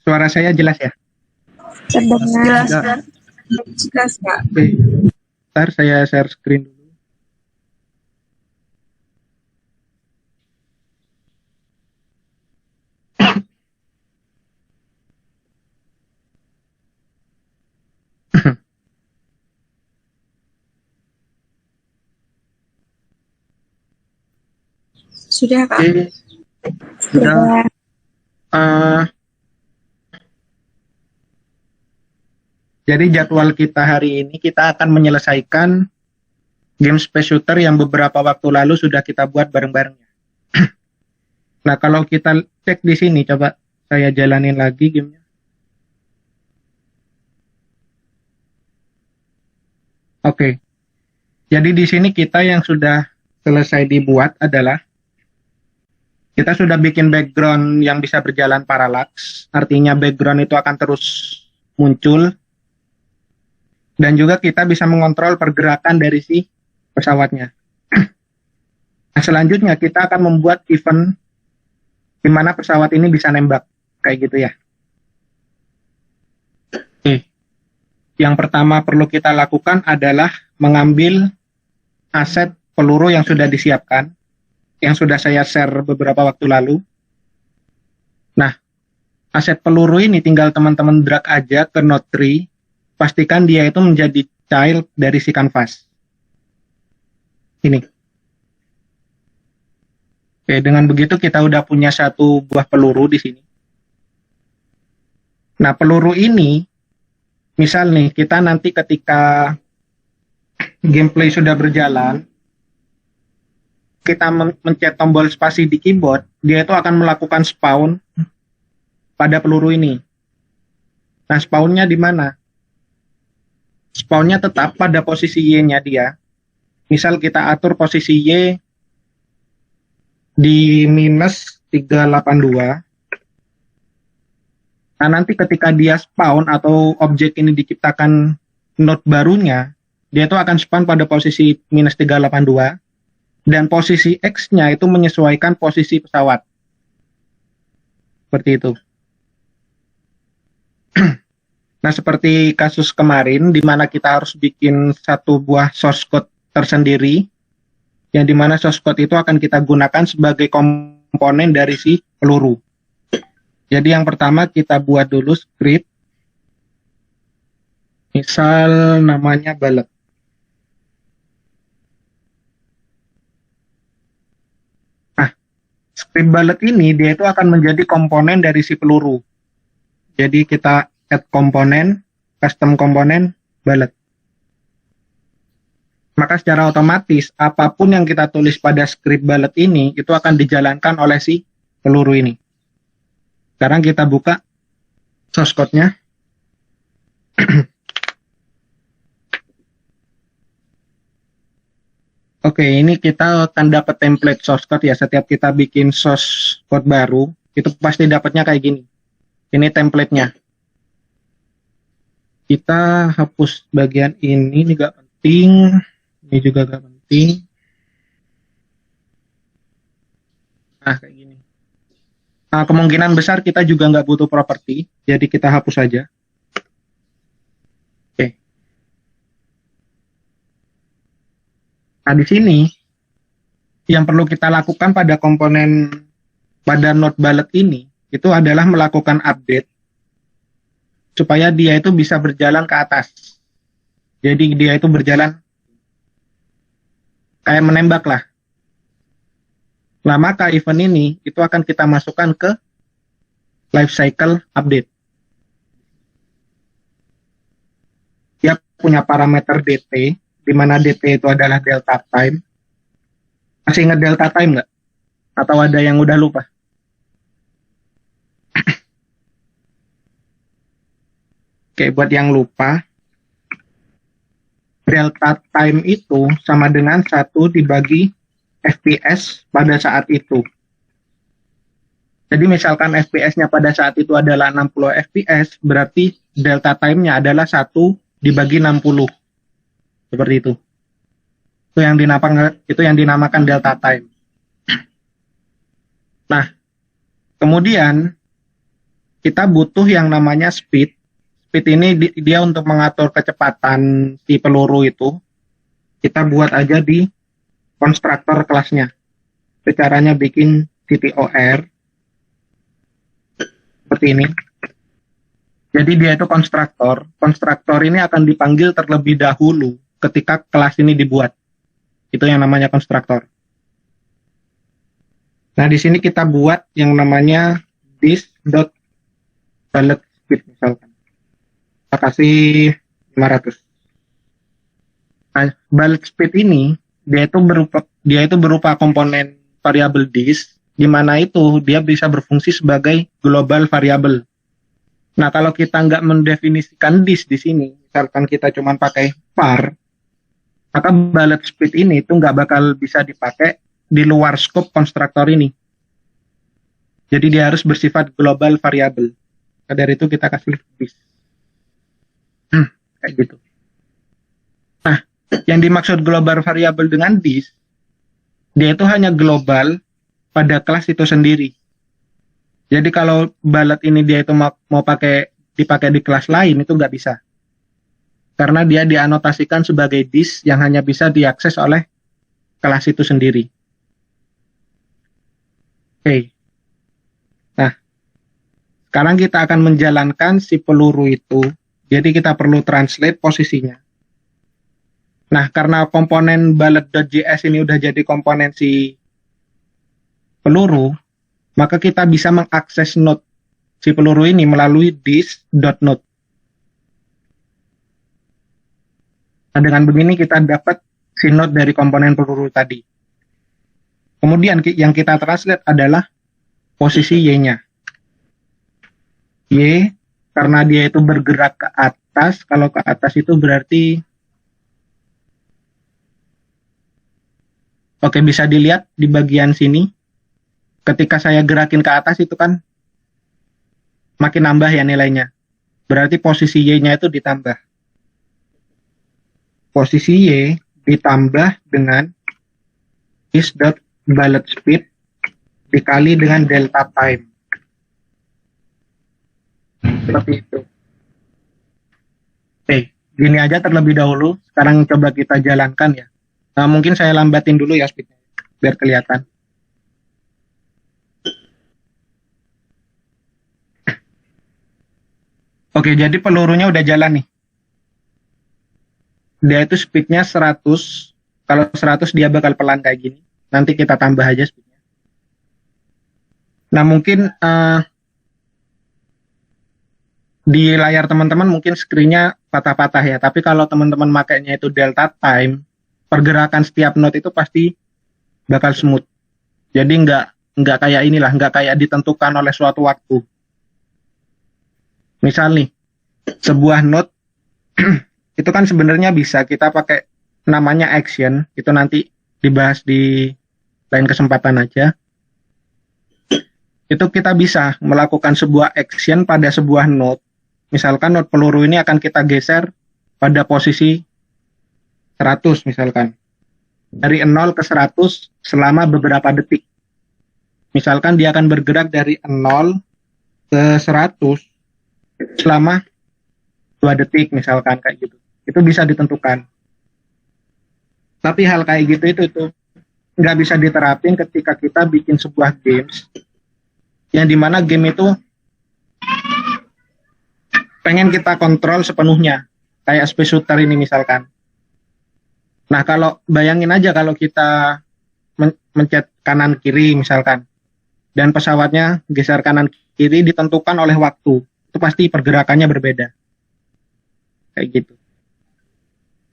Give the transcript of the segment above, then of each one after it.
Suara saya jelas ya? Terdengar. Jelas, Kak. Oke. Ntar saya share screen dulu. Sudah, Kak. Oke. Sudah. Jadi jadwal kita hari ini kita akan menyelesaikan game Space Shooter yang beberapa waktu lalu sudah kita buat bareng-bareng. Nah, kalau kita cek di sini, coba saya jalanin lagi gamenya. Oke. Jadi di sini kita yang sudah selesai dibuat adalah kita sudah bikin background yang bisa berjalan paralax. Artinya background itu akan terus muncul. Dan juga kita bisa mengontrol pergerakan dari si pesawatnya. Nah, selanjutnya kita akan membuat event di mana pesawat ini bisa nembak. Kayak gitu ya. Oke. Yang pertama perlu kita lakukan adalah mengambil aset peluru yang sudah disiapkan. Yang sudah saya share beberapa waktu lalu. Nah, aset peluru ini tinggal teman-teman drag aja ke node 3. Pastikan dia itu menjadi child dari si canvas. Ini. Oke, dengan begitu kita udah punya satu buah peluru di sini. Nah, peluru ini, misal nih, kita nanti ketika gameplay sudah berjalan, kita mencet tombol spasi di keyboard, dia itu akan melakukan spawn pada peluru ini. Nah, spawnnya di mana? Spawnnya tetap pada posisi Y-nya dia. Misal kita atur posisi Y di minus 382. Nah, nanti ketika dia spawn atau objek ini diciptakan node barunya, dia itu akan spawn pada posisi minus 382. Dan posisi X-nya itu menyesuaikan posisi pesawat. Seperti itu. Nah, seperti kasus kemarin, di mana kita harus bikin satu buah source code tersendiri, yang di mana source code itu akan kita gunakan sebagai komponen dari si peluru. Jadi yang pertama kita buat dulu script, misal namanya bullet. Nah, script bullet ini dia itu akan menjadi komponen dari si peluru. Jadi kita add komponen, custom komponen, bullet. Maka secara otomatis apapun yang kita tulis pada script bullet ini itu akan dijalankan oleh si peluru ini. Sekarang kita buka source code-nya. Oke, ini kita akan dapat template source code ya. Setiap kita bikin source code baru, itu pasti dapatnya kayak gini. Ini template-nya. Kita hapus bagian ini gak penting. Ini juga gak penting. Nah, kayak gini. Nah, kemungkinan besar kita juga nggak butuh properti, jadi kita hapus saja. Oke. Nah, di sini yang perlu kita lakukan pada komponen pada node bullet ini itu adalah melakukan update supaya dia itu bisa berjalan ke atas. Jadi dia itu berjalan kayak menembak lah. Nah, maka event ini itu akan kita masukkan ke life cycle update. Dia punya parameter DT, di mana DT itu adalah delta time. Masih ingat delta time nggak? Atau ada yang udah lupa? Oke, buat yang lupa, delta time itu sama dengan 1 dibagi FPS pada saat itu. Jadi misalkan FPS-nya pada saat itu adalah 60 FPS, berarti delta time-nya adalah 1 dibagi 60. Seperti itu. Itu yang dinamakan delta time. Nah, kemudian kita butuh yang namanya speed. Speed ini dia untuk mengatur kecepatan si peluru itu. Kita buat aja di konstruktor kelasnya. Caranya bikin CTOR seperti ini. Jadi dia itu konstruktor. Konstruktor ini akan dipanggil terlebih dahulu ketika kelas ini dibuat. Itu yang namanya konstruktor. Nah, di sini kita buat yang namanya this.bullet_speed misalkan. Kita kasih 500. Nah, bullet speed ini dia itu berupa komponen variabel this, di mana itu dia bisa berfungsi sebagai global variable. Nah, kalau kita nggak mendefinisikan this di sini, misalkan kita cuma pakai var, maka bullet speed ini itu nggak bakal bisa dipakai di luar scope konstruktor ini. Jadi dia harus bersifat global variable. Nah, dari itu kita kasih this. Kayak gitu. Nah, yang dimaksud global variable dengan this, dia itu hanya global pada kelas itu sendiri. Jadi kalau bullet ini dia itu mau dipakai di kelas lain itu nggak bisa. Karena dia dianotasikan sebagai this yang hanya bisa diakses oleh kelas itu sendiri. Oke. Nah, sekarang kita akan menjalankan si peluru itu. Jadi kita perlu translate posisinya. Nah, karena komponen bullet.js ini udah jadi komponen si peluru, maka kita bisa mengakses node si peluru ini melalui this.node. Nah, dengan begini kita dapat si node dari komponen peluru tadi. Kemudian yang kita translate adalah posisi Y-nya. Y, karena dia itu bergerak ke atas, kalau ke atas itu berarti, oke, bisa dilihat di bagian sini, ketika saya gerakin ke atas itu kan makin nambah ya nilainya. Berarti posisi Y-nya itu ditambah. Posisi Y ditambah dengan this.bullet_speed dikali dengan delta time. Seperti itu. Oke, gini aja terlebih dahulu. Sekarang coba kita jalankan ya. Nah, mungkin saya lambatin dulu ya speednya, biar kelihatan. Oke, jadi pelurunya udah jalan nih. Dia itu speednya 100. Kalau 100 dia bakal pelan kayak gini. Nanti kita tambah aja speednya. Nah, mungkin di layar teman-teman mungkin screen-nya patah-patah ya. Tapi kalau teman-teman makainya itu delta time, pergerakan setiap node itu pasti bakal smooth. Jadi nggak kayak inilah, nggak kayak ditentukan oleh suatu waktu. Misal nih, sebuah node itu kan sebenarnya bisa kita pakai namanya action, itu nanti dibahas di lain kesempatan aja. Itu kita bisa melakukan sebuah action pada sebuah node. Misalkan node peluru ini akan kita geser pada posisi 100 misalkan. Dari 0 ke 100 selama beberapa detik. Misalkan dia akan bergerak dari 0 ke 100 selama 2 detik misalkan kayak gitu. Itu bisa ditentukan. Tapi hal kayak gitu itu nggak bisa diterapin ketika kita bikin sebuah games yang dimana game itu pengen kita kontrol sepenuhnya, kayak space shooter ini misalkan. Nah, kalau bayangin aja kalau kita mencet kanan kiri misalkan, dan pesawatnya geser kanan kiri ditentukan oleh waktu, itu pasti pergerakannya berbeda. Kayak gitu.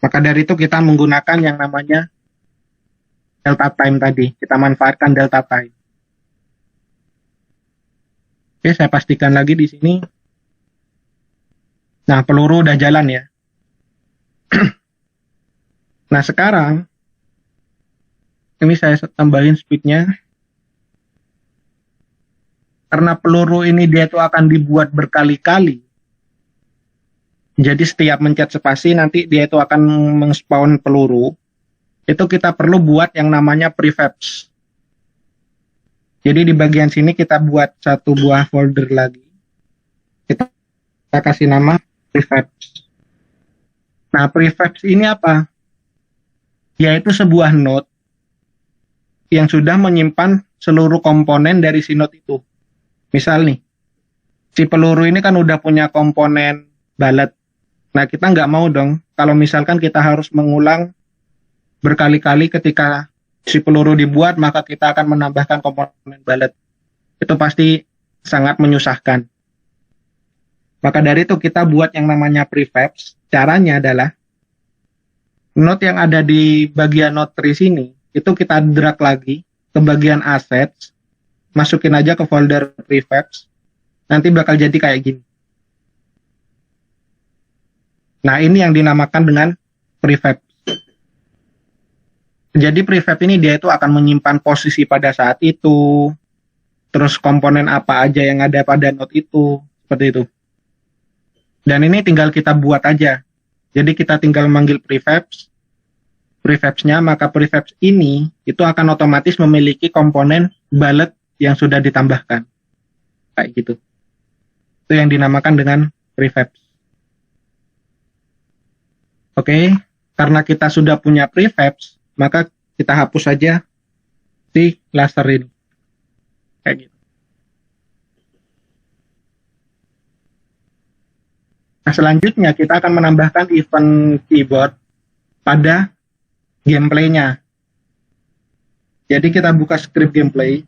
Maka dari itu kita menggunakan yang namanya delta time tadi. Kita manfaatkan delta time. Oke, saya pastikan lagi di sini. Nah, peluru udah jalan ya. Nah, sekarang ini saya tambahin speednya. Karena peluru ini dia tuh akan dibuat berkali-kali. Jadi setiap mencet spasi nanti dia itu akan meng-spawn peluru. Itu kita perlu buat yang namanya prefabs. Jadi di bagian sini kita buat satu buah folder lagi. Kita kasih nama prefabs. Nah, prefabs ini apa? Yaitu sebuah node yang sudah menyimpan seluruh komponen dari si node itu. Misal nih, si peluru ini kan udah punya komponen balet. Nah, kita nggak mau dong kalau misalkan kita harus mengulang berkali-kali ketika si peluru dibuat, maka kita akan menambahkan komponen balet. Itu pasti sangat menyusahkan. Maka dari itu kita buat yang namanya prefabs. Caranya adalah node yang ada di bagian node tree sini, itu kita drag lagi ke bagian assets, masukin aja ke folder prefabs, nanti bakal jadi kayak gini. Nah, ini yang dinamakan dengan prefab. Jadi prefab ini dia itu akan menyimpan posisi pada saat itu, terus komponen apa aja yang ada pada node itu, seperti itu. Dan ini tinggal kita buat aja. Jadi kita tinggal memanggil prefabs-nya, maka prefabs ini itu akan otomatis memiliki komponen balet yang sudah ditambahkan. Kayak gitu. Itu yang dinamakan dengan prefabs. Oke, karena kita sudah punya prefabs, maka kita hapus saja si laser ini. Kayak gitu. Nah, selanjutnya kita akan menambahkan event keyboard pada gameplaynya. Jadi kita buka script gameplay.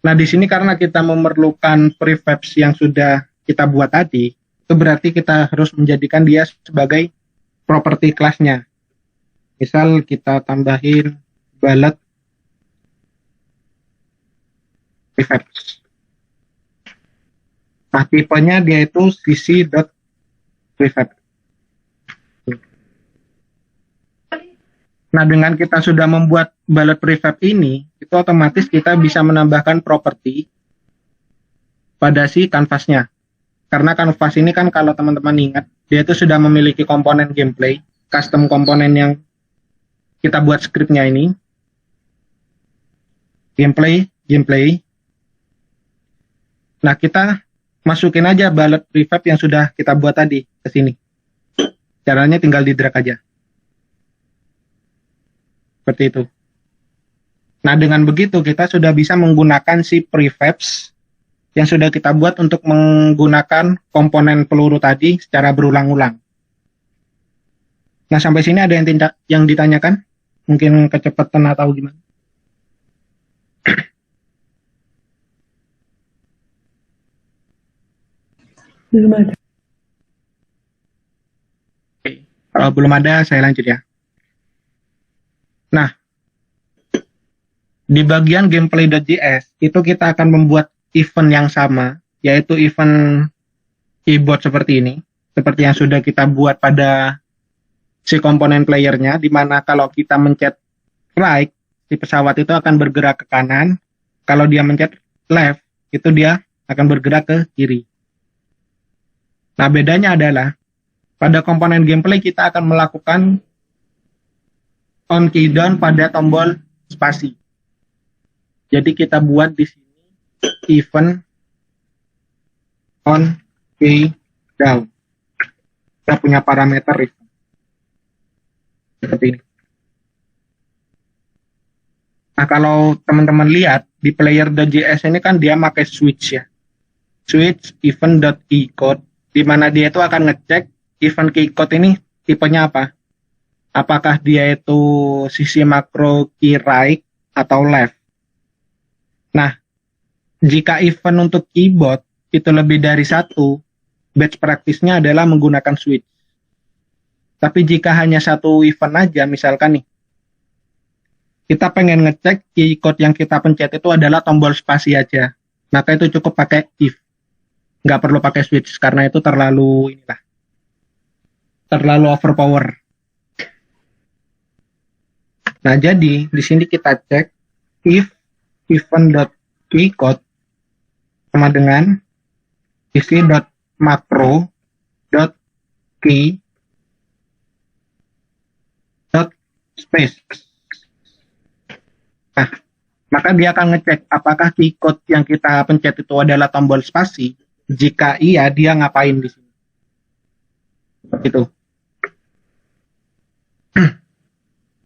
Nah, di sini karena kita memerlukan prefabs yang sudah kita buat tadi, itu berarti kita harus menjadikan dia sebagai property class-nya. Misal kita tambahin balet prefabs. Nah, tipenya dia itu cc.prefab. Nah, dengan kita sudah membuat balet prefab ini, itu otomatis kita bisa menambahkan properti pada si kanvasnya. Karena kanvas ini kan kalau teman-teman ingat, dia itu sudah memiliki komponen gameplay, custom komponen yang kita buat scriptnya ini. Gameplay. Nah, kita masukin aja balet prefab yang sudah kita buat tadi ke sini. Caranya tinggal di drag aja. Seperti itu. Nah, dengan begitu kita sudah bisa menggunakan si prefabs yang sudah kita buat untuk menggunakan komponen peluru tadi secara berulang-ulang. Nah, sampai sini ada yang ditanyakan? Mungkin kecepatan atau gimana? Belum ada. Oke. Kalau belum ada, saya lanjut ya. Nah, di bagian gameplay.js itu kita akan membuat event yang sama, yaitu event keyboard seperti ini, seperti yang sudah kita buat pada si komponen playernya, di mana kalau kita mencet right, si pesawat itu akan bergerak ke kanan, kalau dia mencet left, itu dia akan bergerak ke kiri. Nah, bedanya adalah pada komponen gameplay kita akan melakukan on key down pada tombol spasi. Jadi kita buat di sini event on key down. Kita punya parameter event. Seperti ini. Nah, kalau teman-teman lihat di player.js ini kan dia pakai switch ya. Switch event.keycode, di mana dia itu akan ngecek event keycode ini tipenya apa. Apakah dia itu sisi makro key right atau left. Nah, jika event untuk keyboard itu lebih dari satu, best practice-nya adalah menggunakan switch. Tapi jika hanya satu event aja, misalkan nih, kita pengen ngecek keycode yang kita pencet itu adalah tombol spasi aja, maka itu cukup pakai if. Nggak perlu pakai switch, karena itu terlalu overpower. Nah, jadi di sini kita cek if event.keycode sama dengan isi.macro.key.space. Nah, maka dia akan ngecek apakah key code yang kita pencet itu adalah tombol spasi. Jika iya, dia ngapain di sini. Gitu.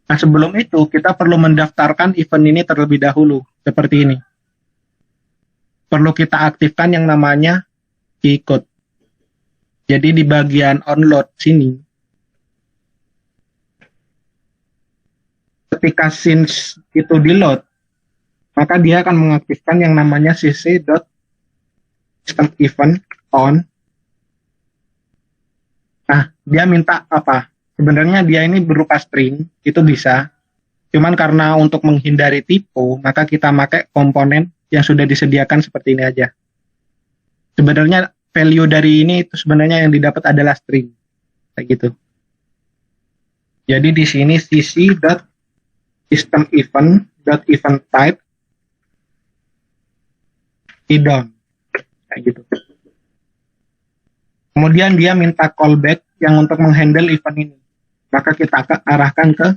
Nah, sebelum itu kita perlu mendaftarkan event ini terlebih dahulu, seperti ini. Perlu kita aktifkan yang namanya key code. Jadi di bagian onload sini, ketika scenes itu di load, maka dia akan mengaktifkan yang namanya cc.system_event on. Nah, dia minta apa? Sebenarnya dia ini berupa string, itu bisa. Cuman karena untuk menghindari typo, maka kita pakai komponen yang sudah disediakan seperti ini aja. Sebenarnya value dari ini itu sebenarnya yang didapat adalah string. Kayak gitu. Jadi di sini cc.system_event.event_type idon. Kayak gitu. Kemudian dia minta callback yang untuk menghandle event ini. Maka kita arahkan ke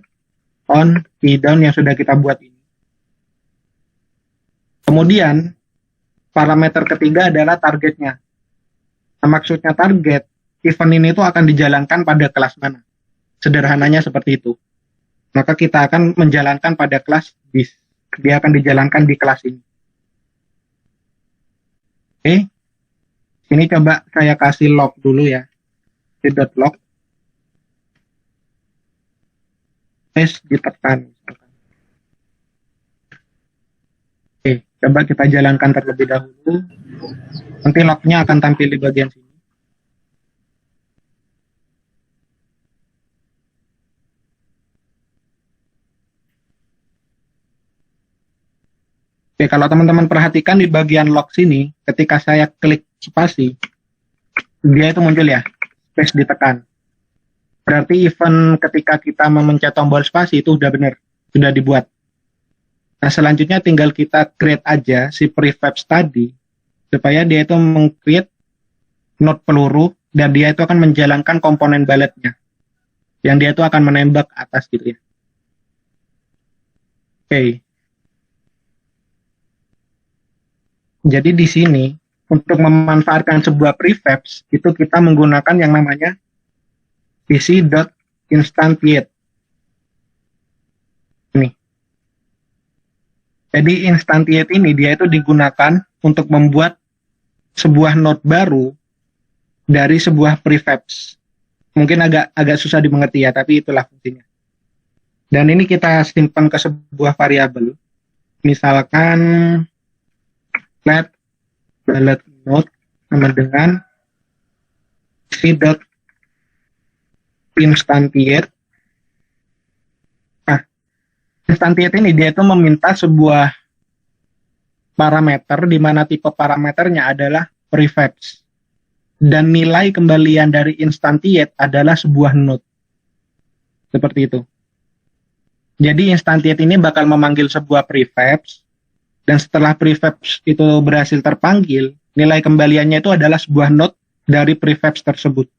on down yang sudah kita buat ini. Kemudian parameter ketiga adalah targetnya. Nah, maksudnya target, event ini itu akan dijalankan pada kelas mana. Sederhananya seperti itu. Maka kita akan menjalankan pada kelas this. Dia akan dijalankan di kelas ini. Oke. Ini coba saya kasih log dulu ya. Log. Ditekan. Oke, coba kita jalankan terlebih dahulu. Nanti lognya akan tampil di bagian sini. Oke, kalau teman-teman perhatikan di bagian log sini, ketika saya klik spasi, dia itu muncul ya, space ditekan. Berarti event ketika kita memencet tombol spasi itu udah benar, sudah dibuat. Nah, selanjutnya tinggal kita create aja si prefabs tadi, supaya dia itu meng-create node peluru, dan dia itu akan menjalankan komponen bulletnya. Yang dia itu akan menembak atas gitu ya. Oke. Jadi di sini, untuk memanfaatkan sebuah prefabs, itu kita menggunakan yang namanya pc.instantiate. Ini. Jadi instantiate ini dia itu digunakan untuk membuat sebuah node baru dari sebuah prefabs. Mungkin agak susah dimengerti ya, tapi itulah fungsinya. Dan ini kita simpan ke sebuah variabel. Misalkan let bullet node sama dengan c.instantiate. Nah, instantiate ini dia itu meminta sebuah parameter di mana tipe parameternya adalah prefabs. Dan nilai kembalian dari instantiate adalah sebuah node. Seperti itu. Jadi instantiate ini bakal memanggil sebuah prefabs, dan setelah prefabs itu berhasil terpanggil, nilai kembaliannya itu adalah sebuah node dari prefabs tersebut.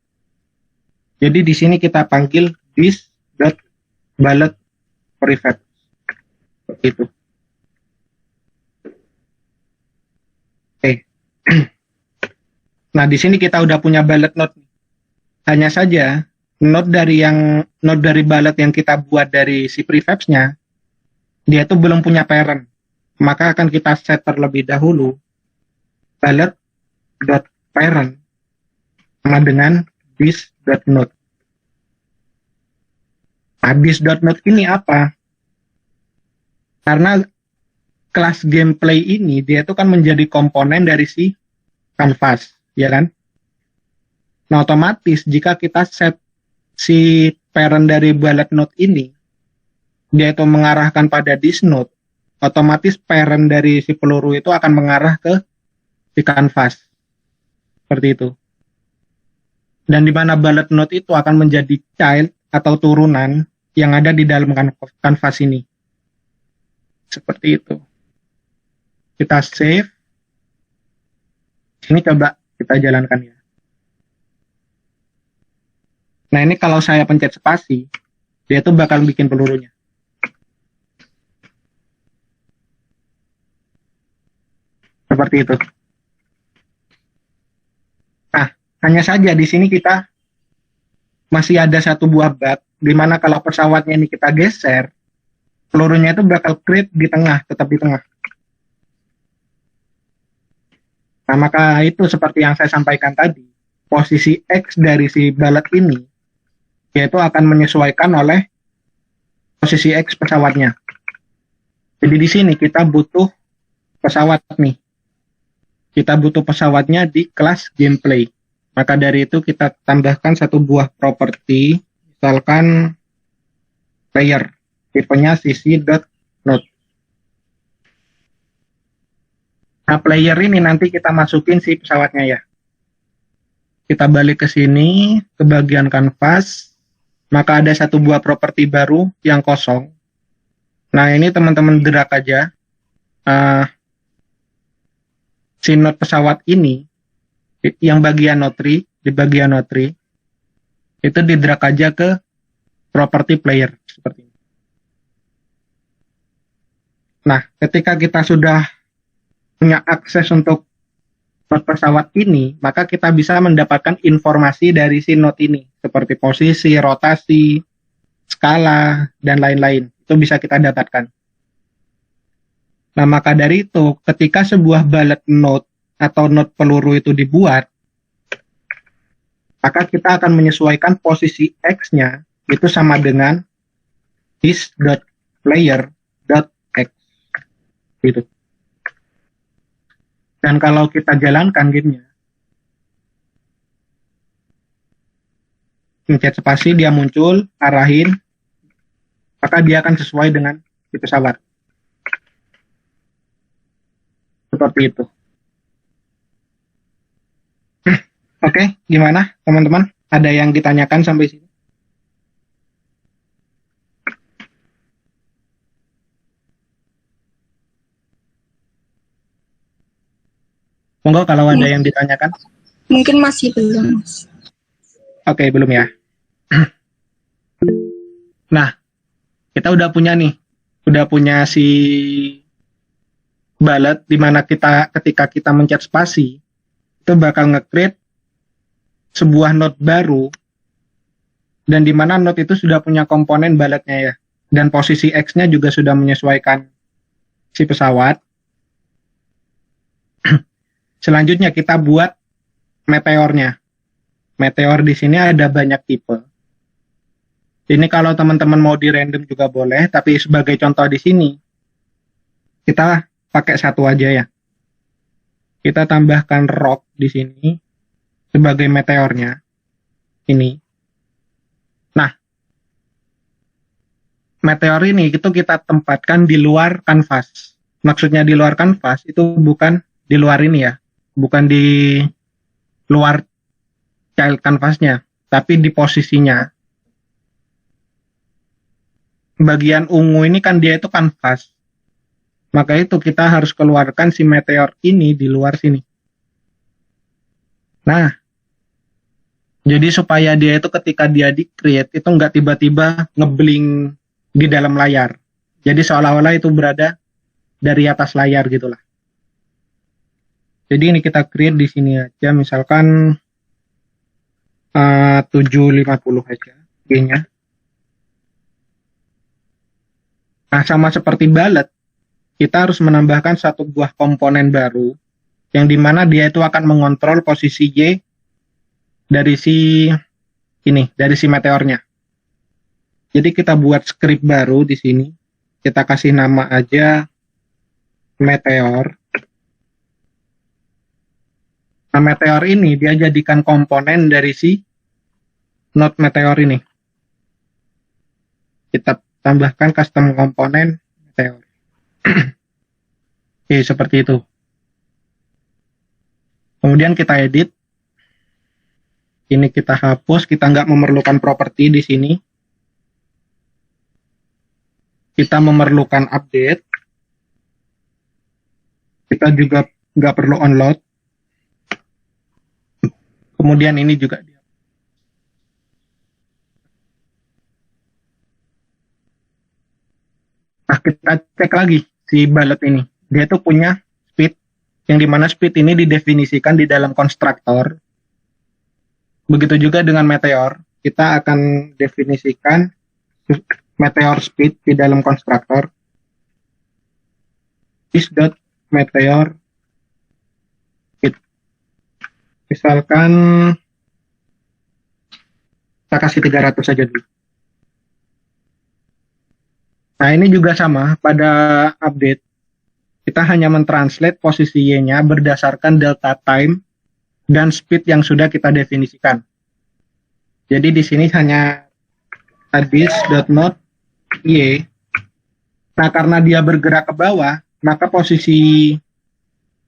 Jadi di sini kita panggil this.bullet prefabs. Seperti itu. Oke. Nah, di sini kita udah punya bullet node. Hanya saja node dari bullet yang kita buat dari si prefabs-nya, dia itu belum punya parent. Maka akan kita set terlebih dahulu bullet.parent sama dengan this.node. Nah, this.node ini apa? Karena kelas gameplay ini dia itu kan menjadi komponen dari si canvas, ya kan? Nah, otomatis jika kita set si parent dari bullet node ini, dia itu mengarahkan pada this node, otomatis parent dari si peluru itu akan mengarah ke si canvas. Seperti itu. Dan di mana bullet node itu akan menjadi child atau turunan yang ada di dalam canvas ini. Seperti itu. Kita save. Ini coba kita jalankan ya. Nah, ini kalau saya pencet spasi, dia tuh bakal bikin pelurunya. Seperti itu. Nah, hanya saja di sini kita masih ada satu buah bug, di mana kalau pesawatnya ini kita geser, pelurunya itu bakal creep di tengah, tetap di tengah. Nah, maka itu seperti yang saya sampaikan tadi, posisi X dari si balet ini, yaitu akan menyesuaikan oleh posisi X pesawatnya. Jadi di sini kita butuh pesawat nih. Kita butuh pesawatnya di kelas gameplay. Maka dari itu kita tambahkan satu buah properti, misalkan player, tipenya cc.node. Nah, player ini nanti kita masukin si pesawatnya ya. Kita balik ke sini, ke bagian canvas, maka ada satu buah properti baru yang kosong. Nah, ini teman-teman drag aja. Si node pesawat ini, yang bagian node 3, di bagian node 3, itu di drag aja ke property player, seperti ini. Nah, ketika kita sudah punya akses untuk node pesawat ini, maka kita bisa mendapatkan informasi dari si node ini, seperti posisi, rotasi, skala, dan lain-lain. Itu bisa kita dapatkan. Nah, maka dari itu, ketika sebuah balet node atau node peluru itu dibuat, maka kita akan menyesuaikan posisi X-nya itu sama dengan this.player.x. Gitu. Dan kalau kita jalankan gamenya, pencet spasi dia muncul, arahin, maka dia akan sesuai dengan si pesawat. Seperti itu. Oke, gimana teman-teman? Ada yang ditanyakan sampai sini? Monggo kalau ada yang ditanyakan. Mungkin masih belum. Oke, belum ya. Nah, kita udah punya nih. Udah punya si balet, di mana kita ketika kita mencet spasi, itu bakal nge-create sebuah node baru, dan di mana node itu sudah punya komponen baletnya ya, dan posisi X-nya juga sudah menyesuaikan si pesawat. Selanjutnya kita buat meteornya. Meteor di sini ada banyak tipe. Ini kalau teman-teman mau di random juga boleh, tapi sebagai contoh di sini kita pakai satu aja ya. Kita tambahkan rock di sini sebagai meteornya. Ini. Nah, meteor ini itu kita tempatkan di luar kanvas. Maksudnya di luar kanvas itu bukan di luar ini ya. Bukan di luar child canvasnya, tapi di posisinya. Bagian ungu ini kan dia itu kanvas. Maka itu kita harus keluarkan si meteor ini di luar sini. Nah, jadi supaya dia itu ketika dia di-create itu nggak tiba-tiba ngebling di dalam layar. Jadi seolah-olah itu berada dari atas layar gitulah. Jadi ini kita create di sini aja, misalkan 750 aja G-nya. Nah, sama seperti balet, kita harus menambahkan satu buah komponen baru, yang dimana dia itu akan mengontrol posisi Y dari si meteornya. Jadi kita buat script baru di sini, kita kasih nama aja meteor. Nah, meteor ini dia jadikan komponen dari si node meteor ini. Kita tambahkan custom komponen meteor. Oke, seperti itu. Kemudian kita edit. Ini kita hapus, kita nggak memerlukan properti di sini. Kita memerlukan update. Kita juga nggak perlu onload. Kemudian ini juga dia. Nah, kita cek lagi si balet ini. Dia tuh punya speed yang dimana speed ini didefinisikan di dalam konstruktor. Begitu juga dengan meteor, kita akan definisikan meteor speed di dalam konstruktor. Is dot meteor speed. Misalkan kita kasih 300 saja dulu. Nah, ini juga sama pada update. Kita hanya mentranslate posisi Y-nya berdasarkan delta time dan speed yang sudah kita definisikan. Jadi di sini hanya this.node Y. Nah, karena dia bergerak ke bawah, maka posisi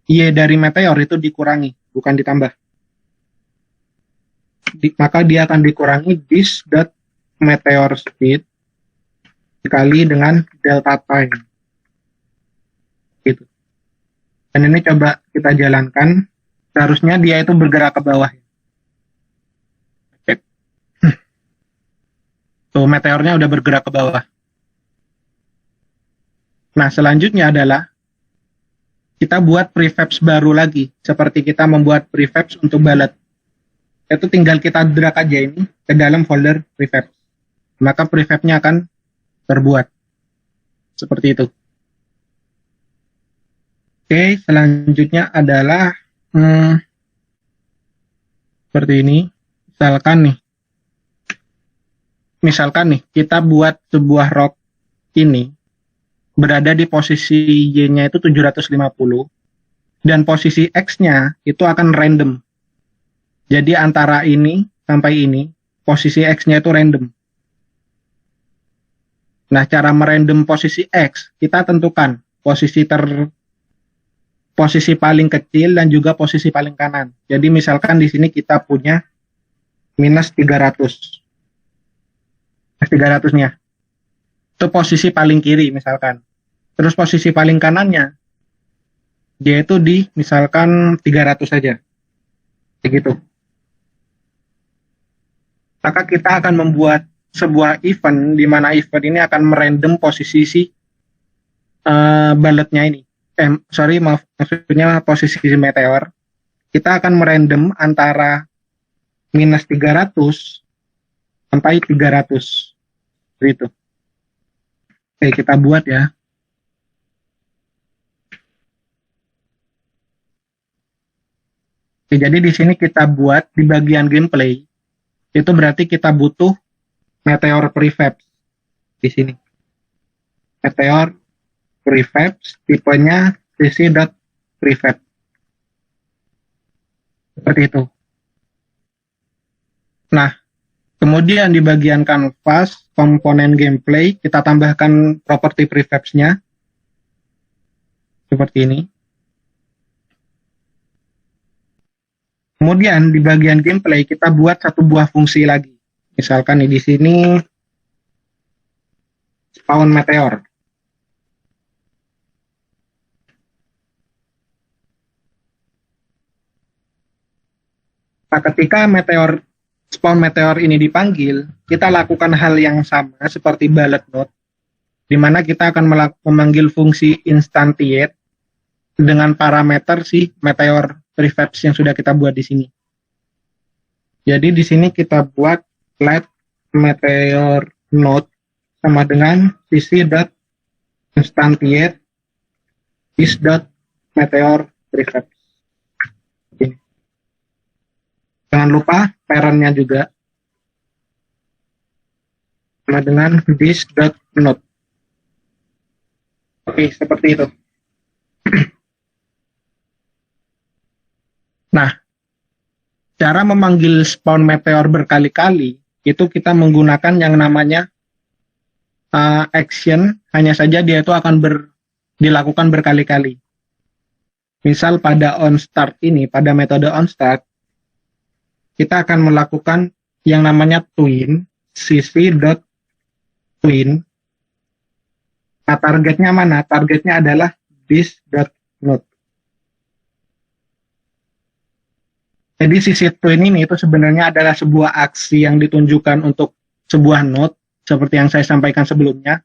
Y dari meteor itu dikurangi, bukan ditambah. Maka dia akan dikurangi this.meteor speed dikali dengan delta time. Gitu. Dan ini coba kita jalankan. Seharusnya dia itu bergerak ke bawah. Cek. Tuh, meteornya udah bergerak ke bawah. Nah, selanjutnya adalah kita buat prefabs baru lagi. Seperti kita membuat prefabs untuk ballet. Itu tinggal kita drag aja ini ke dalam folder prefabs. Maka prefabnya akan terbuat. Seperti itu. Oke, selanjutnya adalah seperti ini. Misalkan nih, kita buat sebuah rock ini berada di posisi Y-nya itu 750 dan posisi X-nya itu akan random. Jadi antara ini sampai ini, posisi X-nya itu random. Nah, cara merandom posisi X, kita tentukan posisi paling kecil dan juga posisi paling kanan. Jadi misalkan di sini kita punya minus 300. Minus 300-nya. Itu posisi paling kiri misalkan. Terus posisi paling kanannya, dia itu di misalkan 300 saja. Begitu. Maka kita akan membuat sebuah event, di mana event ini akan merandom posisi si balletnya ini. Maksudnya posisi meteor. Kita akan merandom antara minus 300 sampai 300. Gitu. Oke, kita buat ya. Oke, jadi di sini kita buat di bagian gameplay. Itu berarti kita butuh meteor prefabs di sini. Meteor prefabs tipenya cc.prefab. Seperti itu. Nah, kemudian di bagian canvas, komponen gameplay, kita tambahkan properti prefabs-nya. Seperti ini. Kemudian di bagian gameplay, kita buat satu buah fungsi lagi. Misalkan di sini, spawn meteor. Nah, ketika spawn meteor ini dipanggil, kita lakukan hal yang sama seperti ballet node, di mana kita akan memanggil fungsi instantiate dengan parameter si meteor prefabs yang sudah kita buat di sini. Jadi di sini kita buat let meteor node sama dengan cc.instantiate is.meteor prefabs. Jangan lupa parent-nya juga sama dengan this.node. Oke, seperti itu. Nah, cara memanggil spawn meteor berkali-kali itu kita menggunakan yang namanya action, hanya saja dia itu akan dilakukan berkali-kali. Misal pada onStart ini, pada metode onStart, kita akan melakukan yang namanya twin, cc.twin. Nah, targetnya mana? Targetnya adalah this.node. Jadi sisi twin ini itu sebenarnya adalah sebuah aksi yang ditunjukkan untuk sebuah node, seperti yang saya sampaikan sebelumnya.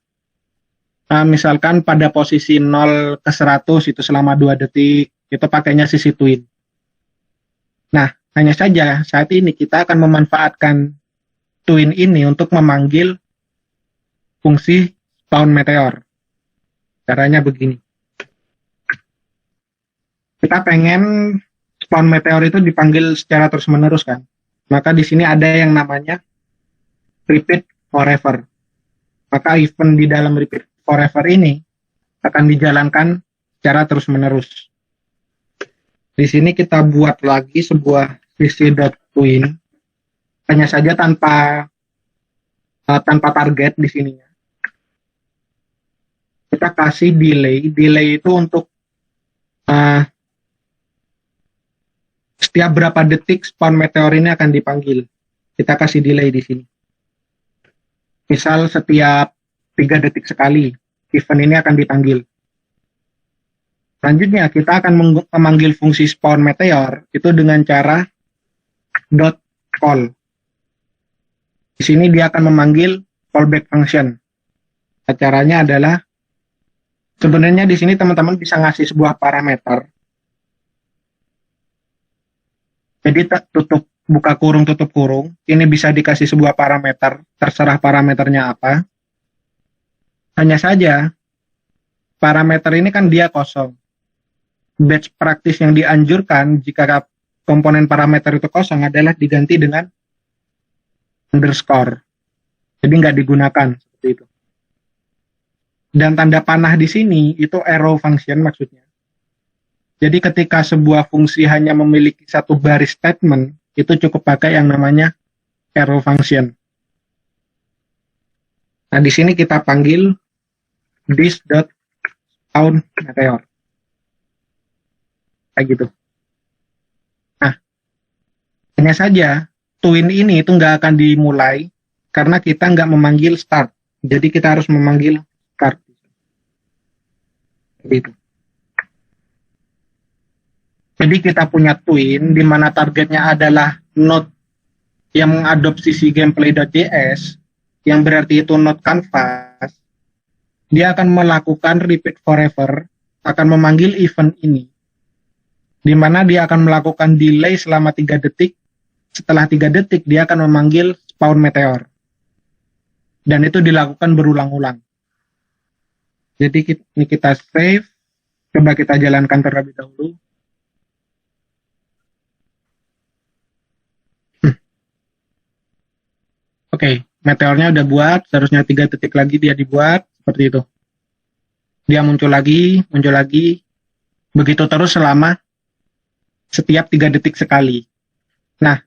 Misalkan pada posisi 0 ke 100 itu selama 2 detik, Itu pakainya CC Twin. Nah, hanya saja saat ini kita akan memanfaatkan Twin ini untuk memanggil fungsi spawn meteor. Caranya begini. Kita pengen spawn meteor itu dipanggil secara terus-menerus kan. Maka di sini ada yang namanya repeat forever. Maka event di dalam repeat forever ini akan dijalankan secara terus-menerus. Di sini kita buat lagi sebuah cc.twin, hanya saja tanpa target di sininya. Kita kasih delay itu untuk setiap berapa detik spawn meteor ini akan dipanggil. Kita kasih delay di sini. Misal setiap 3 detik sekali event ini akan dipanggil. Selanjutnya kita akan memanggil fungsi spawn meteor itu dengan cara .call. Di sini dia akan memanggil callback function. Caranya adalah sebenarnya di sini teman-teman bisa ngasih sebuah parameter. Jadi buka kurung tutup kurung. Ini bisa dikasih sebuah parameter, terserah parameternya apa. Hanya saja parameter ini kan dia kosong. Batch practice yang dianjurkan jika komponen parameter itu kosong adalah diganti dengan underscore. Jadi nggak digunakan seperti itu. Dan tanda panah di sini itu arrow function maksudnya. Jadi ketika sebuah fungsi hanya memiliki satu baris statement, itu cukup pakai yang namanya arrow function. Nah di sini kita panggil this.spawn meteor. Kayak gitu. Nah, hanya saja twin ini itu nggak akan dimulai karena kita nggak memanggil start. Jadi kita harus memanggil start. Gitu. Jadi kita punya twin di mana targetnya adalah node yang mengadopsi si gameplay.js, yang berarti itu node canvas. Dia akan melakukan repeat forever, akan memanggil event ini, di mana dia akan melakukan delay selama 3 detik. Setelah 3 detik, dia akan memanggil spawn meteor. Dan itu dilakukan berulang-ulang. Jadi ini kita save. Coba kita jalankan terlebih dahulu. Oke, meteornya udah buat. Seharusnya 3 detik lagi dia dibuat. Seperti itu. Dia muncul lagi. Begitu terus selama setiap 3 detik sekali. Nah,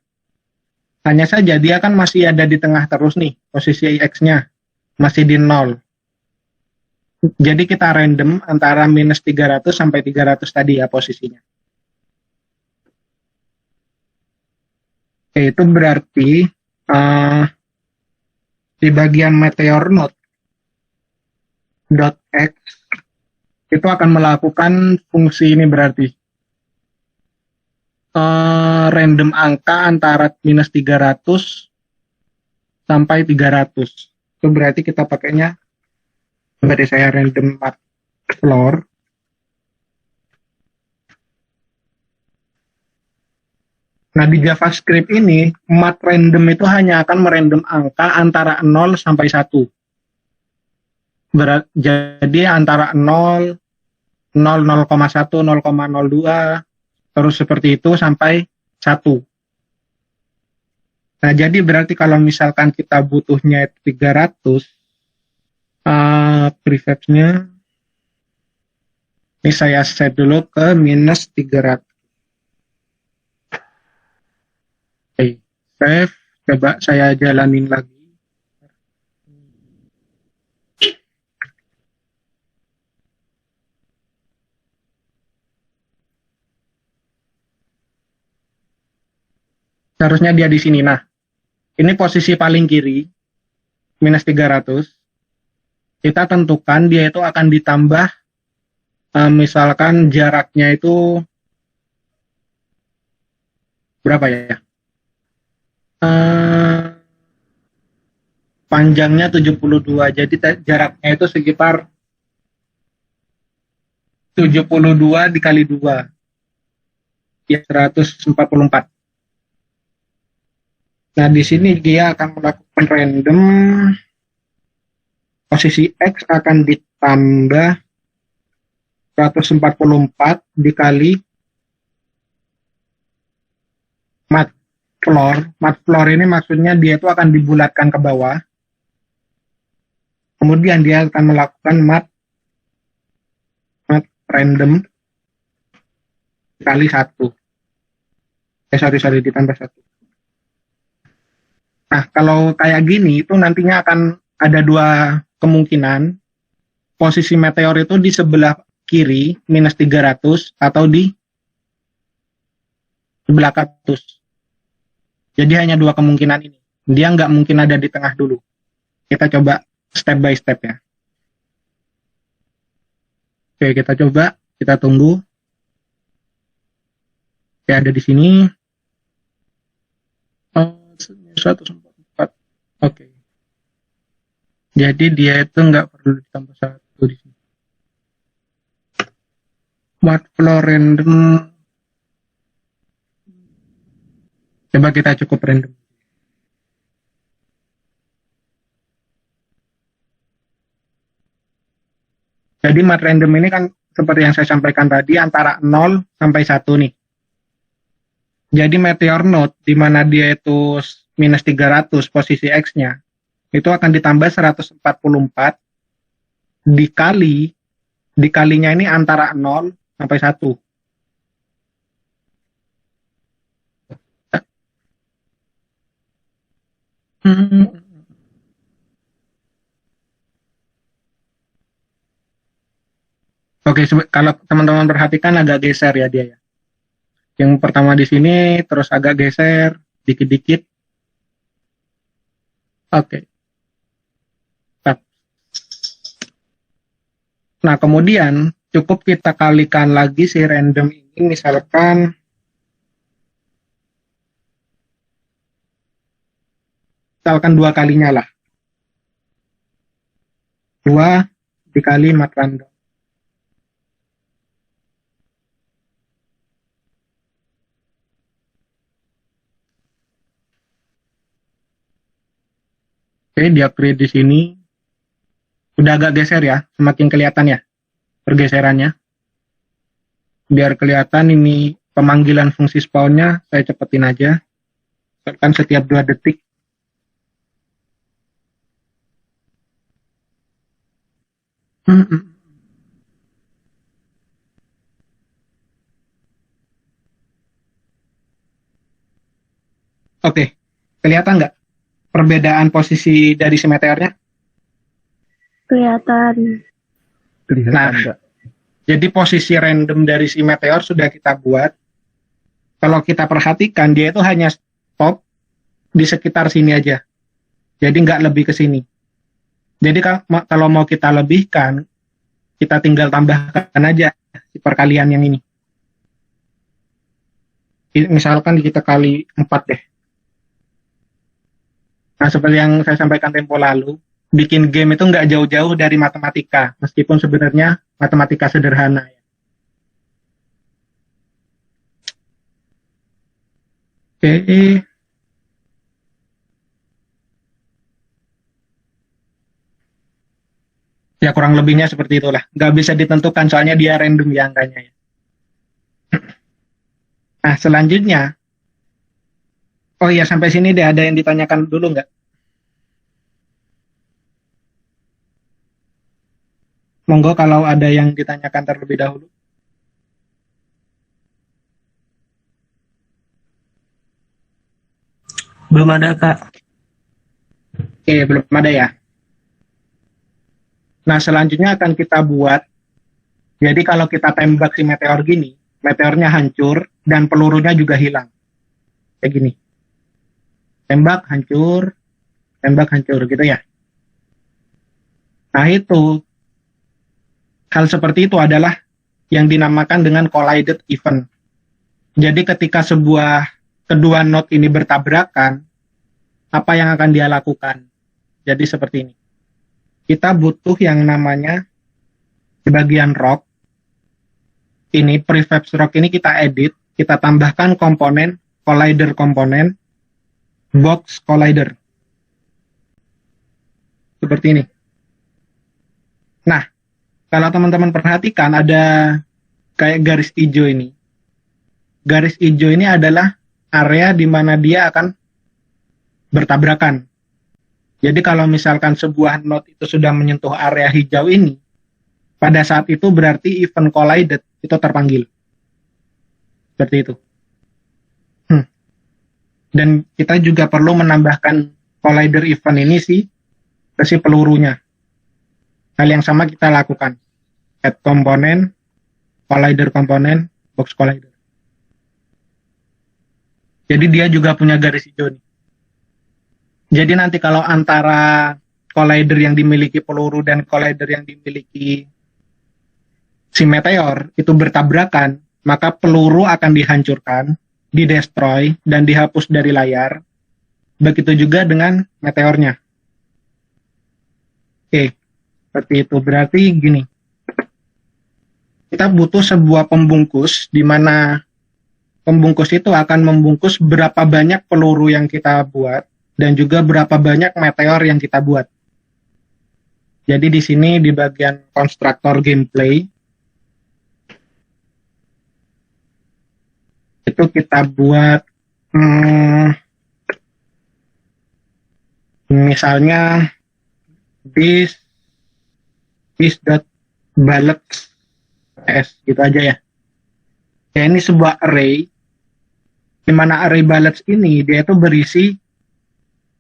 hanya saja dia kan masih ada di tengah terus nih, posisi X-nya. Masih di 0. Jadi kita random antara minus 300 sampai 300 tadi ya posisinya. Oke, itu berarti di bagian meteor node .x itu akan melakukan fungsi ini berarti. Random angka antara minus 300 sampai 300. Itu berarti kita pakainya, berarti saya random mat floor. Nah di JavaScript ini, mat random itu hanya akan merandom angka antara 0 sampai 1. Jadi antara 0, 0,1, 0,02, terus seperti itu sampai 1. Nah, jadi berarti kalau misalkan kita butuhnya 300, prefabnya, ini saya set dulu ke minus 300. Oke, save, coba saya jalanin lagi. Seharusnya dia di sini. Nah, ini posisi paling kiri, minus 300. Kita tentukan dia itu akan ditambah, misalkan jaraknya itu berapa ya? Panjangnya 72, jadi jaraknya itu sekitar 72 dikali 2. Ya, 144. Nah, di sini dia akan melakukan random, posisi X akan ditambah 144 dikali mat floor. Mat floor ini maksudnya dia itu akan dibulatkan ke bawah. Kemudian dia akan melakukan mat random kali 1. Sorry, ditambah 1. Nah, kalau kayak gini itu nantinya akan ada dua kemungkinan. Posisi meteor itu di sebelah kiri minus 300 atau di sebelah katus. Jadi hanya dua kemungkinan ini. Dia nggak mungkin ada di tengah dulu. Kita coba step by step ya. Oke, kita coba. Kita tunggu. Oke, ada di sini. 144. Oke. Jadi dia itu nggak perlu ditambah 1 di sini. Mat floor random. Coba kita cukup random. Jadi mat random ini kan seperti yang saya sampaikan tadi antara 0 sampai 1 nih. Jadi meteor node di mana dia itu minus 300 posisi X-nya itu akan ditambah 144 dikalinya ini antara 0 sampai 1. Oke, kalau teman-teman perhatikan agak geser ya dia ya. Yang pertama di sini terus agak geser dikit-dikit. Oke. Nah, kemudian cukup kita kalikan lagi si random ini misalkan dua kalinya lah. 2 dikali mat random. Oke, dia create di sini. Udah agak geser ya, semakin kelihatan ya pergeserannya. Biar kelihatan ini pemanggilan fungsi spawnnya, saya cepetin aja. Kan setiap 2 detik. Oke, kelihatan nggak perbedaan posisi dari si meteornya? Kelihatan. Nah, jadi posisi random dari si meteor sudah kita buat. Kalau kita perhatikan, dia itu hanya stop di sekitar sini aja. Jadi nggak lebih ke sini. Jadi kalau mau kita lebihkan, kita tinggal tambahkan aja perkalian yang ini. Misalkan kita kali 4 deh. Nah, seperti yang saya sampaikan tempo lalu, bikin game itu nggak jauh-jauh dari matematika, meskipun sebenarnya matematika sederhana. Oke. Ya kurang lebihnya seperti itulah. Nggak bisa ditentukan soalnya dia random ya angkanya. Nah, selanjutnya. Oh iya, sampai sini deh ada yang ditanyakan dulu nggak? Monggo kalau ada yang ditanyakan terlebih dahulu. Belum ada, Kak. Oke, belum ada ya. Nah, selanjutnya akan kita buat. Jadi kalau kita tembak si meteor gini, meteornya hancur dan pelurunya juga hilang. Kayak gini. Tembak, hancur gitu ya. Nah, itu hal seperti itu adalah yang dinamakan dengan collided event. Jadi ketika kedua node ini bertabrakan, apa yang akan dia lakukan? Jadi seperti ini. Kita butuh yang namanya di bagian rock. Ini prefabs rock ini kita edit kita tambahkan komponen collider komponen box collider. Seperti ini. Nah, kalau teman-teman perhatikan ada kayak garis hijau ini. Garis hijau ini adalah area di mana dia akan bertabrakan. Jadi kalau misalkan sebuah node itu sudah menyentuh area hijau ini, pada saat itu berarti event collided itu terpanggil. Seperti itu. Dan kita juga perlu menambahkan collider event ini ke si pelurunya. Hal yang sama kita lakukan. Add komponen, collider komponen, box collider. Jadi dia juga punya garis hijau nih. Jadi nanti kalau antara collider yang dimiliki peluru dan collider yang dimiliki si meteor itu bertabrakan, maka peluru akan dihancurkan, didestroy, dan dihapus dari layar. Begitu juga dengan meteornya. Oke, seperti itu. Berarti gini, kita butuh sebuah pembungkus di mana pembungkus itu akan membungkus berapa banyak peluru yang kita buat dan juga berapa banyak meteor yang kita buat. Jadi di sini di bagian konstruktor gameplay itu kita buat misalnya this dot bullet s gitu aja ya. Ya ini sebuah array di mana array bullets ini dia itu berisi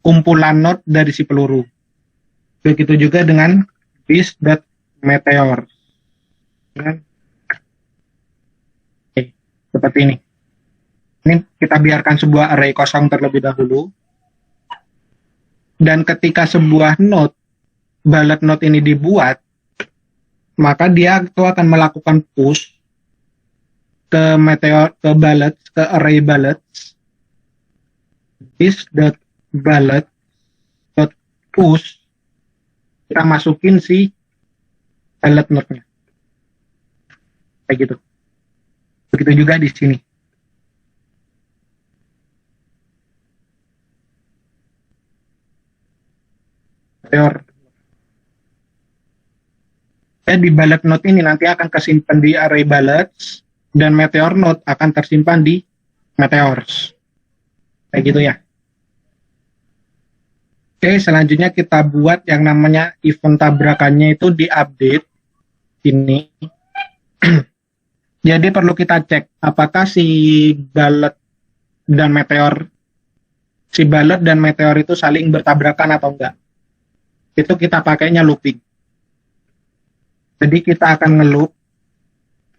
kumpulan node dari si peluru. Begitu juga dengan this dot meteor. Oke, seperti ini. Ini kita biarkan sebuah array kosong terlebih dahulu. Dan ketika sebuah node, bullet node ini dibuat, maka dia itu akan melakukan push ke meteor, ke bullet, ke array bullets. This dot bullet dot push, kita masukin si bullet node-nya. Kayak gitu. Begitu juga di sini. Meteor. Di bullet node ini nanti akan kesimpan di array bullets dan meteor node akan tersimpan di meteors. Kayak gitu ya. Oke, selanjutnya kita buat yang namanya event tabrakannya itu di-update ini. Jadi perlu kita cek apakah si bullet dan meteor itu saling bertabrakan atau enggak. Itu kita pakainya looping. Jadi kita akan ngeloop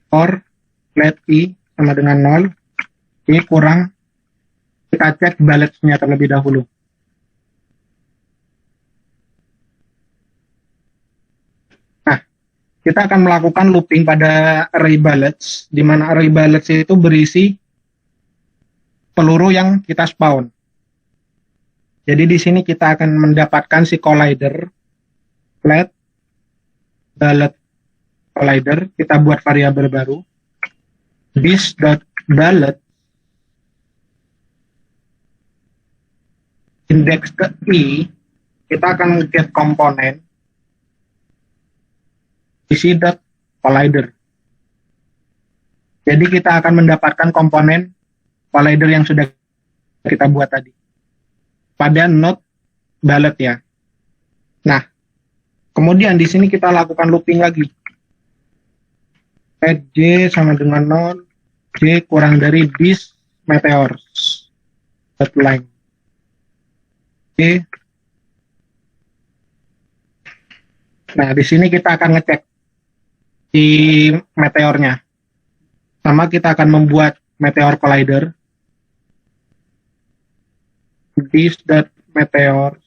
for let i sama dengan 0, i kurang, kita cek bullets-nya terlebih dahulu. Nah, kita akan melakukan looping pada array bullets, di mana array bullets itu berisi peluru yang kita spawn. Jadi di sini kita akan mendapatkan si collider, flat, bullet collider, kita buat variabel baru, this.bullet, index ke i, kita akan get komponen, isi.collider. Jadi kita akan mendapatkan komponen collider yang sudah kita buat tadi pada node bullet ya. Nah, kemudian di sini kita lakukan looping lagi. Add j sama dengan 0, j kurang dari this meteors. Line. Oke. Nah, di sini kita akan ngecek di meteornya. Sama kita akan membuat meteor collider. This dot meteor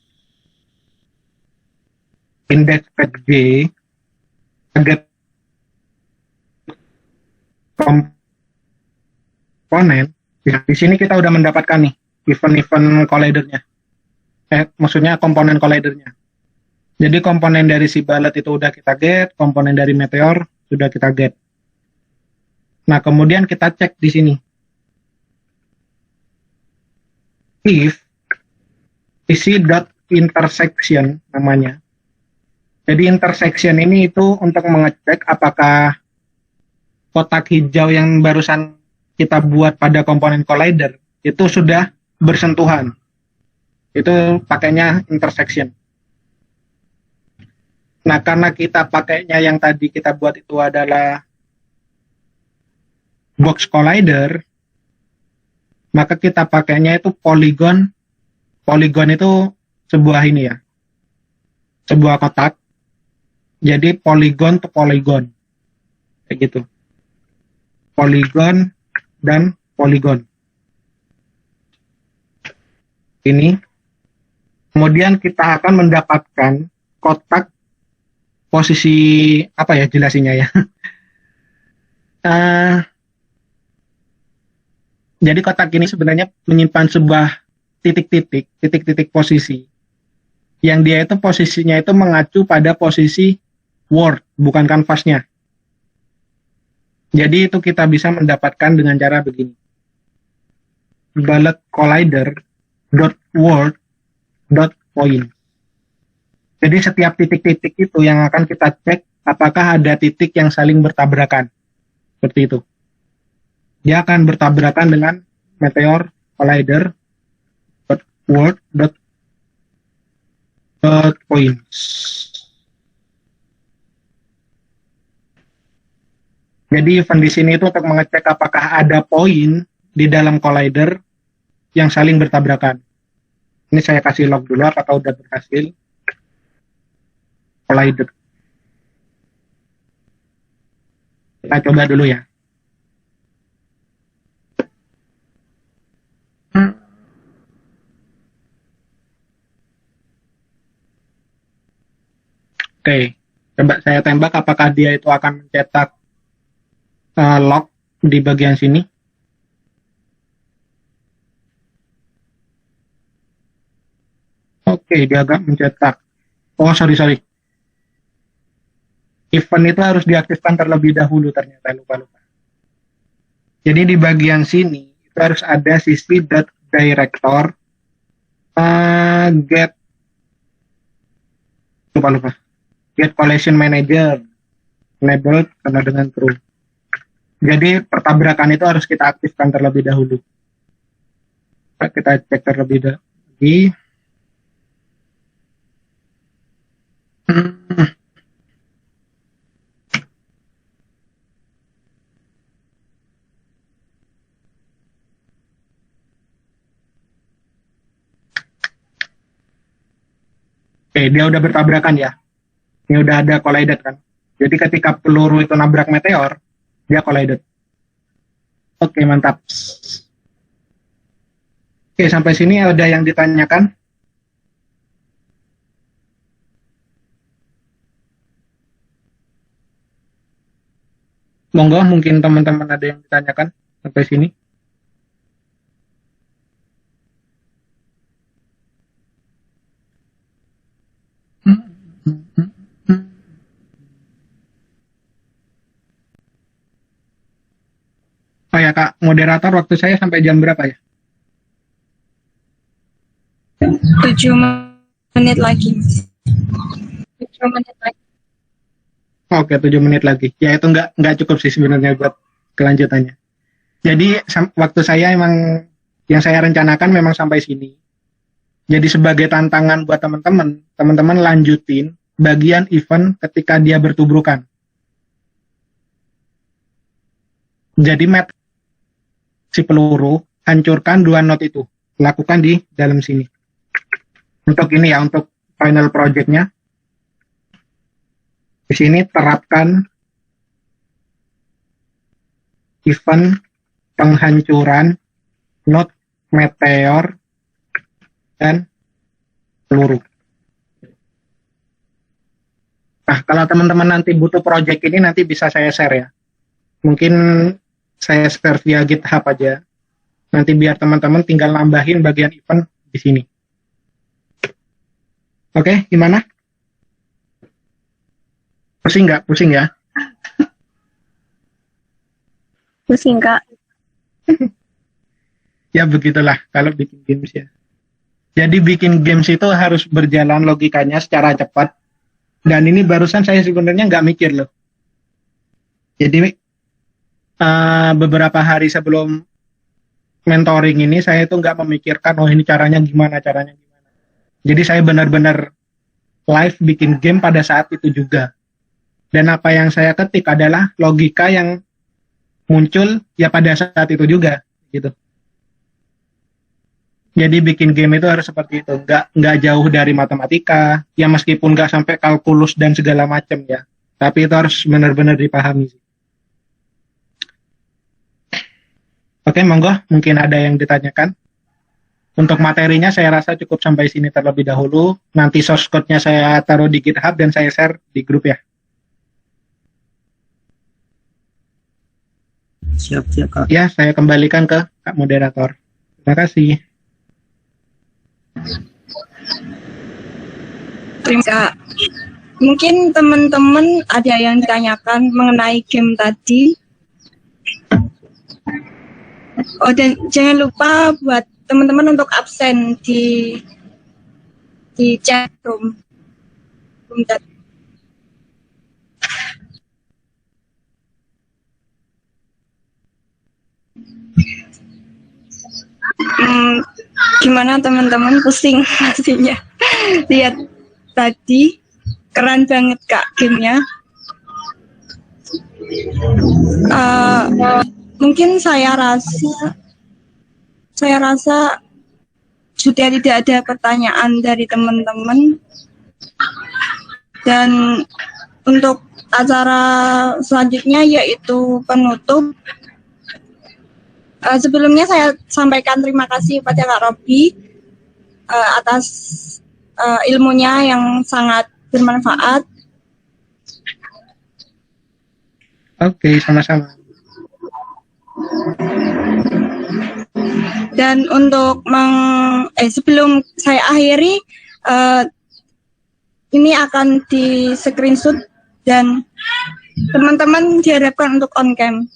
index j target komponen. Ya, di sini kita udah mendapatkan nih event collidernya. Maksudnya komponen collidernya. Jadi komponen dari si bullet itu udah kita get, komponen dari meteor sudah kita get. Nah, kemudian kita cek di sini. if isi dot intersection namanya. Jadi intersection ini itu untuk mengecek apakah kotak hijau yang barusan kita buat pada komponen collider itu sudah bersentuhan. Itu pakainya intersection. Nah, karena kita pakainya yang tadi kita buat itu adalah box collider, maka kita pakainya itu polygon. Polygon itu sebuah ini ya, sebuah kotak. Jadi polygon to polygon, kayak gitu. Polygon dan polygon. Ini. Kemudian kita akan mendapatkan kotak posisi apa ya jelasinnya ya. Jadi kotak ini sebenarnya menyimpan sebuah titik-titik posisi. Yang dia itu posisinya itu mengacu pada posisi Word, bukan kanvasnya. Jadi itu kita bisa mendapatkan dengan cara begini. Bullet collider dot word dot point. Jadi setiap titik-titik itu yang akan kita cek apakah ada titik yang saling bertabrakan. Seperti itu. Dia akan bertabrakan dengan meteor collider dot word dot points. Jadi event di sini itu untuk mengecek apakah ada poin di dalam collider yang saling bertabrakan. Ini saya kasih log dulu apakah udah berhasil. Collider. Kita coba dulu ya. Oke, coba saya tembak apakah dia itu akan mencetak log di bagian sini. Oke, dia agak mencetak. Oh, sorry. Event itu harus diaktifkan terlebih dahulu ternyata, lupa. Jadi di bagian sini itu harus ada sisi .director get lupa. Get collision manager enabled sama dengan true. Jadi pertabrakan itu harus kita aktifkan terlebih dahulu. Kita cek terlebih dahulu. Oke, dia udah bertabrakan ya. Ini udah ada collided kan. Jadi ketika peluru itu nabrak meteor, dia collided. Oke, mantap. Oke, sampai sini ada yang ditanyakan? Monggo, mungkin teman-teman ada yang ditanyakan sampai sini. Oh ya Kak, moderator waktu saya sampai jam berapa ya? 7 menit lagi. 7 menit lagi. Oke, 7 menit lagi. Ya itu nggak cukup sih sebenarnya buat kelanjutannya. Jadi waktu saya emang yang saya rencanakan memang sampai sini. Jadi sebagai tantangan buat teman-teman lanjutin bagian event ketika dia bertubrukan. Jadi si peluru hancurkan 2 not itu. Lakukan di dalam sini. Untuk ini ya, untuk final project-nya. Di sini terapkan event penghancuran not meteor dan peluru. Nah, kalau teman-teman nanti butuh project ini nanti bisa saya share ya. Mungkin saya share via GitHub aja. Nanti biar teman-teman tinggal nambahin bagian event di sini. Oke, gimana? Pusing nggak? Pusing ya? Pusing, Kak. Ya begitulah kalau bikin games ya. Jadi bikin games itu harus berjalan logikanya secara cepat. Dan ini barusan saya sebenarnya nggak mikir loh. Jadi beberapa hari sebelum mentoring ini saya tuh nggak memikirkan oh ini caranya gimana. Jadi saya benar-benar live bikin game pada saat itu juga. Dan apa yang saya ketik adalah logika yang muncul ya pada saat itu juga gitu. Jadi bikin game itu harus seperti itu, nggak jauh dari matematika, ya meskipun nggak sampai kalkulus dan segala macam ya, tapi itu harus benar-benar dipahami. Oke, monggo, mungkin ada yang ditanyakan. Untuk materinya saya rasa cukup sampai sini terlebih dahulu. Nanti source code-nya saya taruh di GitHub dan saya share di grup ya. Siap, Kak. Ya, saya kembalikan ke Kak Moderator. Terima kasih. Terima kasih. Mungkin teman-teman ada yang ditanyakan mengenai game tadi. Oh, dan jangan lupa buat teman-teman untuk absen di chat room. Gimana teman-teman, pusing pastinya lihat tadi, keren banget Kak gamenya. Mungkin saya rasa sudah tidak ada pertanyaan dari teman-teman, dan untuk acara selanjutnya yaitu penutup. Sebelumnya saya sampaikan terima kasih kepada Kak Robi atas ilmunya yang sangat bermanfaat. Oke, sama-sama. Dan untuk sebelum saya akhiri, ini akan di screenshot dan teman-teman diharapkan untuk on cam.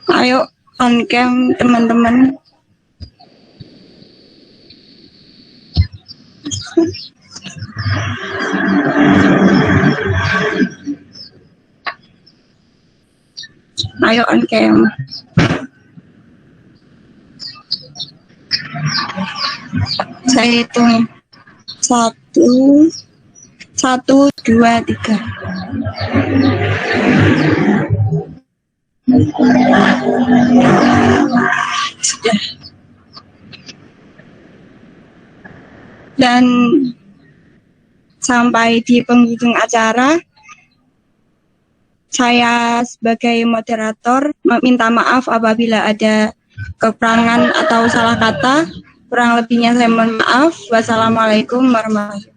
Ayo on cam teman-teman. Ayo on cam. Saya hitung 1, 2, 3. Sudah. Dan sampai di penghujung acara, saya sebagai moderator meminta maaf apabila ada kekurangan atau salah kata. Kurang lebihnya saya mohon maaf. Wassalamualaikum warahmatullahi wabarakatuh.